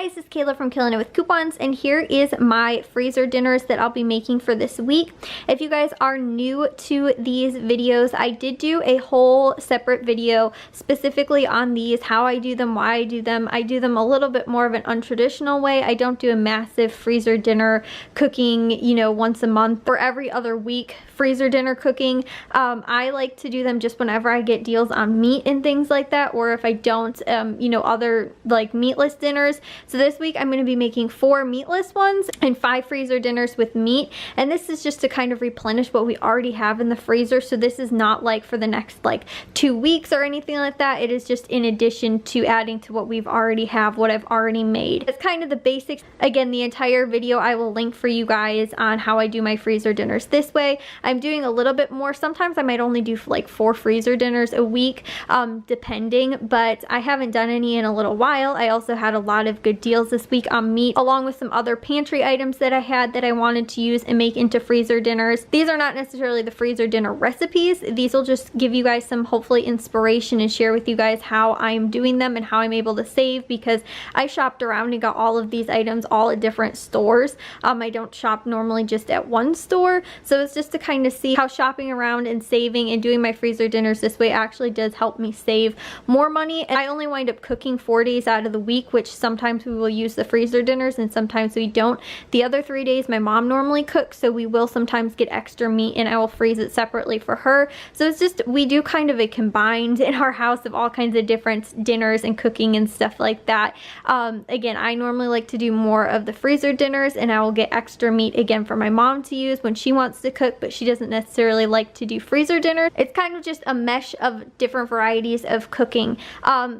guys, it's Kayla from Killing It With Coupons, and here is my freezer dinners that I'll be making for this week. If you guys are new to these videos, I did do a whole separate video specifically on these, how I do them, why I do them. I do them a little bit more of an untraditional way. I don't do a massive freezer dinner cooking, you know, once a month or every other week freezer dinner cooking. I like to do them just whenever I get deals on meat and things like that, or if I don't, you know, other like meatless dinners. So this week I'm going to be making 4 meatless ones and 5 freezer dinners with meat, and this is just to kind of replenish what we already have in the freezer. So this is not like for the next like 2 weeks or anything like that. It is just in addition to adding to what we've already have, what I've already made. It's kind of the basics. Again, the entire video I will link for you guys on how I do my freezer dinners this way. I'm doing a little bit more. Sometimes I might only do like 4 freezer dinners a week, depending, but I haven't done any in a little while. I also had a lot of good deals this week on meat, along with some other pantry items that I had that I wanted to use and make into freezer dinners. These are not necessarily the freezer dinner recipes. These will just give you guys some hopefully inspiration and share with you guys how I'm doing them and how I'm able to save, because I shopped around and got all of these items all at different stores. I don't shop normally just at one store, so it's just to kind of see how shopping around and saving and doing my freezer dinners this way actually does help me save more money. And I only wind up cooking 4 days out of the week, which sometimes we will use the freezer dinners and sometimes we don't. The other 3 days my mom normally cooks, so we will sometimes get extra meat and I will freeze it separately for her. So it's just, we do kind of a combined in our house of all kinds of different dinners and cooking and stuff like that. Again, I normally like to do more of the freezer dinners, and I will get extra meat again for my mom to use when she wants to cook, but she doesn't necessarily like to do freezer dinner. It's kind of just a mesh of different varieties of cooking.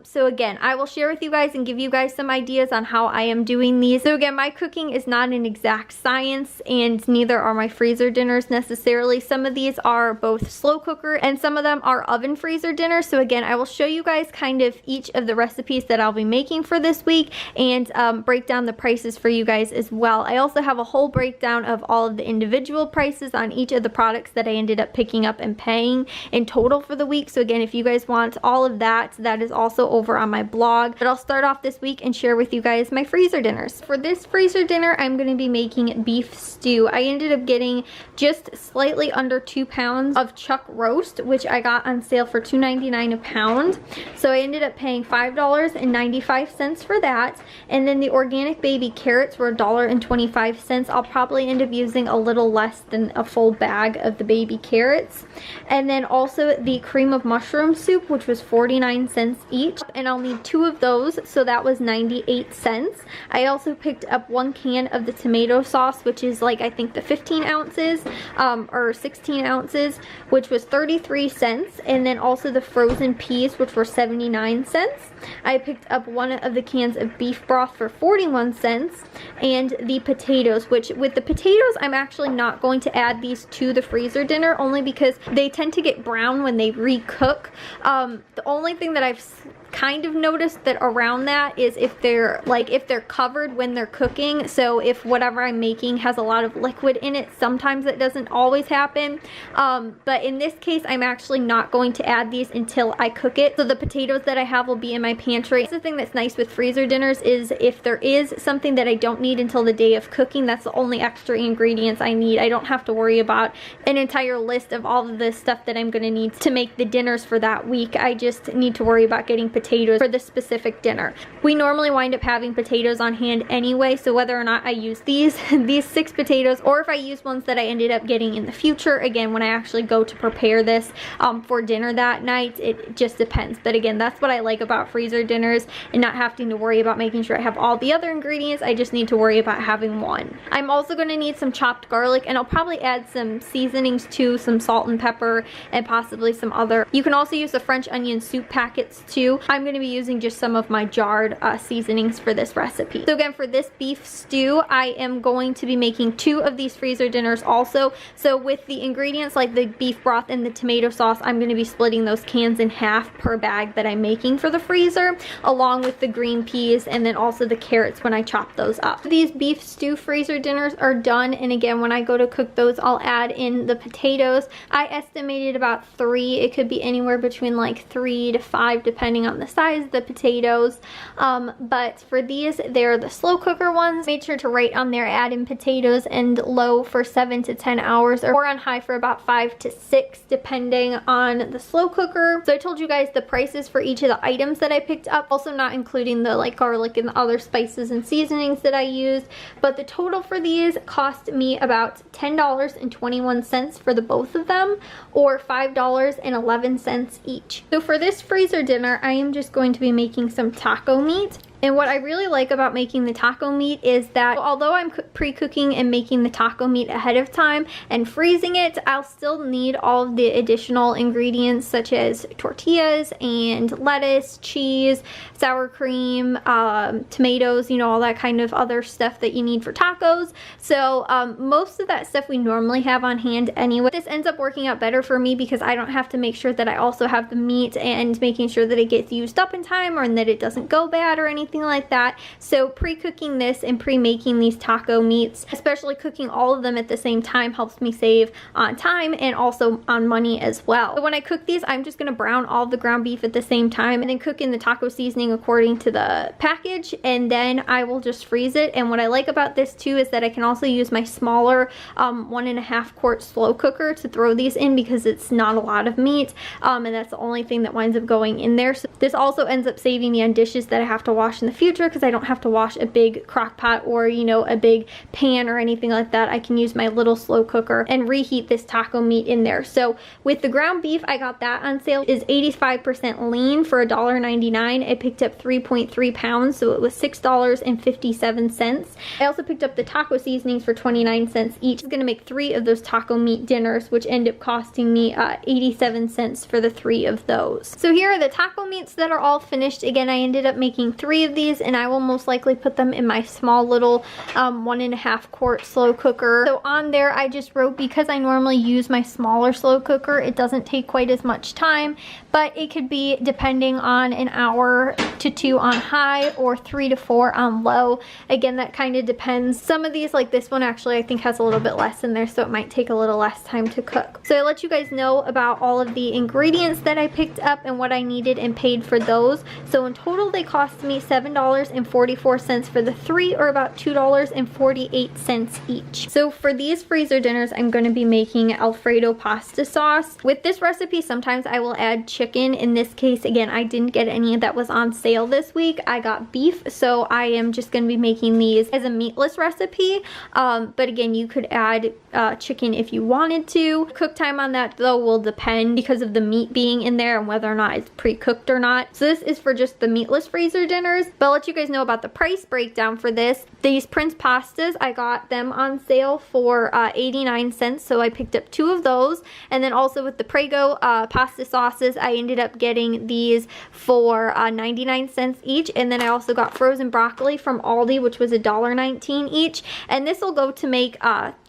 So again, I will share with you guys and give you guys some ideas on how I am doing these. So again, my cooking is not an exact science, and neither are my freezer dinners necessarily. Some of these are both slow cooker and some of them are oven freezer dinners. So again, I will show you guys kind of each of the recipes that I'll be making for this week and break down the prices for you guys as well. I also have a whole breakdown of all of the individual prices on each of the products that I ended up picking up and paying in total for the week. So again, if you guys want all of that, that is also over on my blog. But I'll start off this week and share with you guys my freezer dinners. For this freezer dinner, I'm going to be making beef stew. I ended up getting just slightly under 2 pounds of chuck roast, which I got on sale for $2.99 a pound. So I ended up paying $5.95 for that. And then the organic baby carrots were $1.25. I'll probably end up using a little less than a full bag of the baby carrots. And then also the cream of mushroom soup, which was 49 cents each, and I'll need 2 of those, so that was 98 cents. I also picked up 1 can of the tomato sauce, which is like I think the 15 ounces or 16 ounces, which was 33 cents, and then also the frozen peas, which were 79 cents. I picked up 1 of the cans of beef broth for 41 cents, and the potatoes, which with the potatoes I'm actually not going to add these to the freezer dinner, only because they tend to get brown when they recook. The only thing that I've kind of noticed that around that is if they're covered when they're cooking. So if whatever I'm making has a lot of liquid in it, sometimes it doesn't always happen, but in this case I'm actually not going to add these until I cook it. So the potatoes that I have will be in my pantry. That's the thing that's nice with freezer dinners, is if there is something that I don't need until the day of cooking, that's the only extra ingredients I need. I don't have to worry about an entire list of all of the stuff that I'm going to need to make the dinners for that week. I just need to worry about getting potatoes for this specific dinner. We normally wind up having potatoes on hand anyway, so whether or not I use these 6 potatoes, or if I use ones that I ended up getting in the future, again, when I actually go to prepare this for dinner that night, it just depends. But again, that's what I like about freezer dinners, and not having to worry about making sure I have all the other ingredients. I just need to worry about having one. I'm also going to need some chopped garlic, and I'll probably add some seasonings too, some salt and pepper, and possibly some other. You can also use the French onion soup packets too. I'm going to be using just some of my jarred seasonings for this recipe. So again, for this beef stew, I am going to be making 2 of these freezer dinners also. So with the ingredients like the beef broth and the tomato sauce, I'm going to be splitting those cans in half per bag that I'm making for the freezer, along with the green peas and then also the carrots when I chop those up. These beef stew freezer dinners are done, and again, when I go to cook those, I'll add in the potatoes. I estimated about 3. It could be anywhere between like 3 to 5 depending on the the size of the potatoes. But for these, they're the slow cooker ones. Made sure to write on there add in potatoes and low for 7 to 10 hours or on high for about 5 to 6 depending on the slow cooker. So I told you guys the prices for each of the items that I picked up, also not including the like garlic and the other spices and seasonings that I used, but the total for these cost me about $10.21 for the both of them, or $5.11 each. So for this freezer dinner, I am just going to be making some taco meat. And what I really like about making the taco meat is that although I'm pre-cooking and making the taco meat ahead of time and freezing it, I'll still need all of the additional ingredients such as tortillas and lettuce, cheese, sour cream, tomatoes, you know, all that kind of other stuff that you need for tacos. So most of that stuff we normally have on hand anyway. This ends up working out better for me because I don't have to make sure that I also have the meat and making sure that it gets used up in time or that it doesn't go bad or anything like that. So pre-cooking this and pre-making these taco meats, especially cooking all of them at the same time, helps me save on time and also on money as well. So when I cook these, I'm just going to brown all the ground beef at the same time and then cook in the taco seasoning according to the package, and then I will just freeze it. And what I like about this too is that I can also use my smaller 1.5 quart slow cooker to throw these in because it's not a lot of meat, and that's the only thing that winds up going in there. So this also ends up saving me on dishes that I have to wash in the future because I don't have to wash a big crock pot or, you know, a big pan or anything like that. I can use my little slow cooker and reheat this taco meat in there. So with the ground beef, I got that on sale. It is 85% lean for $1.99. I picked up 3.3 pounds, so it was $6.57. I also picked up the taco seasonings for 29 cents each. I'm gonna make 3 of those taco meat dinners, which end up costing me 87 cents for the 3 of those. So here are the taco meats that are all finished. Again, I ended up making 3 of these, and I will most likely put them in my small little 1.5 quart slow cooker. So on there I just wrote, because I normally use my smaller slow cooker, it doesn't take quite as much time, but it could be depending on an hour to 2 on high or 3 to 4 on low. Again, that kind of depends. Some of these, like this one, actually I think has a little bit less in there, so it might take a little less time to cook. So I let you guys know about all of the ingredients that I picked up and what I needed and paid for those. So in total they cost me $7.44 for the 3, or about $2.48 each. So for these freezer dinners, I'm going to be making Alfredo pasta sauce. With this recipe, sometimes I will add chicken. In this case, again, I didn't get any that was on sale this week. I got beef, so I am just going to be making these as a meatless recipe. But again, you could add chicken if you wanted to. Cook time on that though will depend because of the meat being in there and whether or not it's pre-cooked or not. So this is for just the meatless freezer dinners, but I'll let you guys know about the price breakdown for this. These Prince pastas, I got them on sale for 89 cents, so I picked up 2 of those. And then also with the Prego pasta sauces, I ended up getting these for 99 cents each. And then I also got frozen broccoli from Aldi, which was $1.19 each. And this will go to make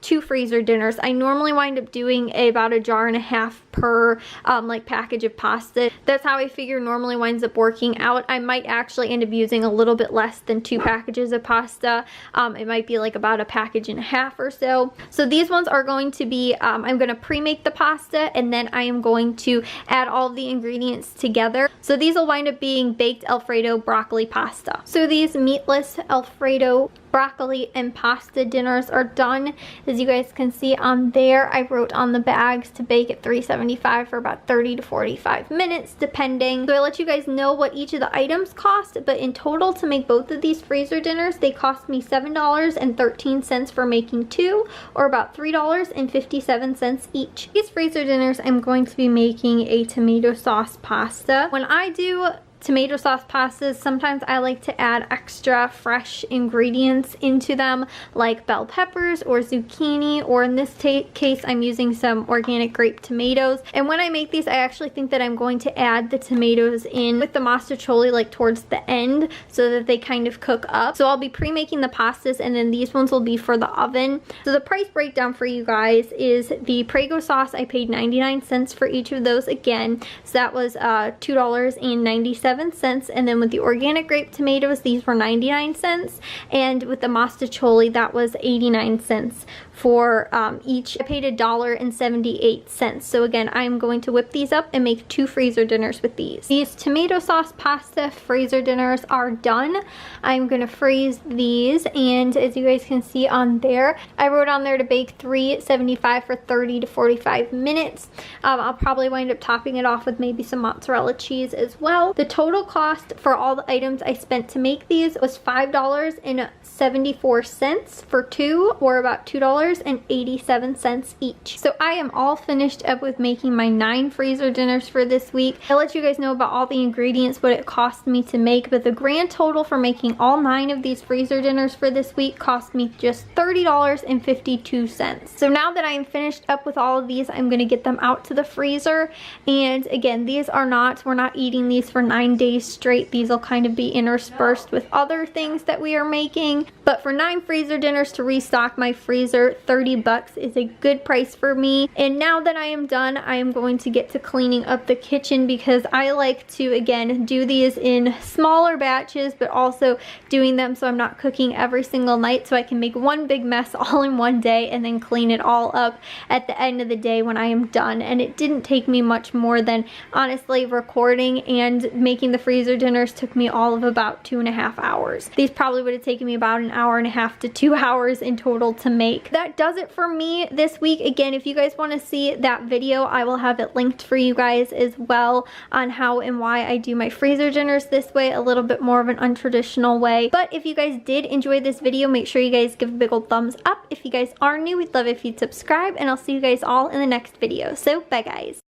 2 freezer dinners. I normally wind up doing about 1.5 jars per like package of pasta. That's how I figure normally winds up working out. I might actually end up using a little bit less than 2 packages of pasta. It might be like about 1.5 packages or so. So these ones are going to be, I'm going to pre-make the pasta and then I am going to add all of the ingredients together. So these will wind up being baked Alfredo broccoli pasta. So these meatless Alfredo broccoli and pasta dinners are done. As you guys can see on there, I wrote on the bags to bake at 375 for about 30 to 45 minutes depending. So I let you guys know what each of the items cost, but in total to make both of these freezer dinners, they cost me $7.13 for making 2, or about $3.57 each. These freezer dinners, I'm going to be making a tomato sauce pasta. When I do tomato sauce pastas, sometimes I like to add extra fresh ingredients into them, like bell peppers or zucchini, or in this case I'm using some organic grape tomatoes. And when I make these, I actually think that I'm going to add the tomatoes in with the mostaccioli like towards the end so that they kind of cook up. So I'll be pre-making the pastas, and then these ones will be for the oven. So the price breakdown for you guys is the Prego sauce, I paid 99 cents for each of those again, so that was $2.97. And then with the organic grape tomatoes, these were 99 cents, and with the mostaccioli, that was 89 cents for each. I paid $1.78. So again, I'm going to whip these up and make 2 freezer dinners with these. These tomato sauce pasta freezer dinners are done. I'm gonna freeze these, and as you guys can see on there, I wrote on there to bake 375 for 30 to 45 minutes. I'll probably wind up topping it off with maybe some mozzarella cheese as well. The total cost for all the items I spent to make these was $5.74 for 2, or about $2.87 each. So I am all finished up with making my 9 freezer dinners for this week. I'll let you guys know about all the ingredients, what it cost me to make, but the grand total for making all 9 of these freezer dinners for this week cost me just $30.52. So now that I am finished up with all of these, I'm going to get them out to the freezer. And again, these are not, we're not eating these for 9 days straight. These will kind of be interspersed with other things that we are making. But for 9 freezer dinners to restock my freezer, $30 is a good price for me. And now that I am done, I am going to get to cleaning up the kitchen, because I like to, again, do these in smaller batches, but also doing them so I'm not cooking every single night, so I can make one big mess all in one day and then clean it all up at the end of the day when I am done. And it didn't take me much more than, honestly, recording and making the freezer dinners took me all of about 2.5 hours. These probably would have taken me about an hour and a half to 2 hours in total to make. That does it for me this week. Again, if you guys want to see that video, I will have it linked for you guys as well on how and why I do my freezer dinners this way, a little bit more of an untraditional way. But if you guys did enjoy this video, make sure you guys give a big old thumbs up. If you guys are new, we'd love if you'd subscribe, and I'll see you guys all in the next video. So bye guys.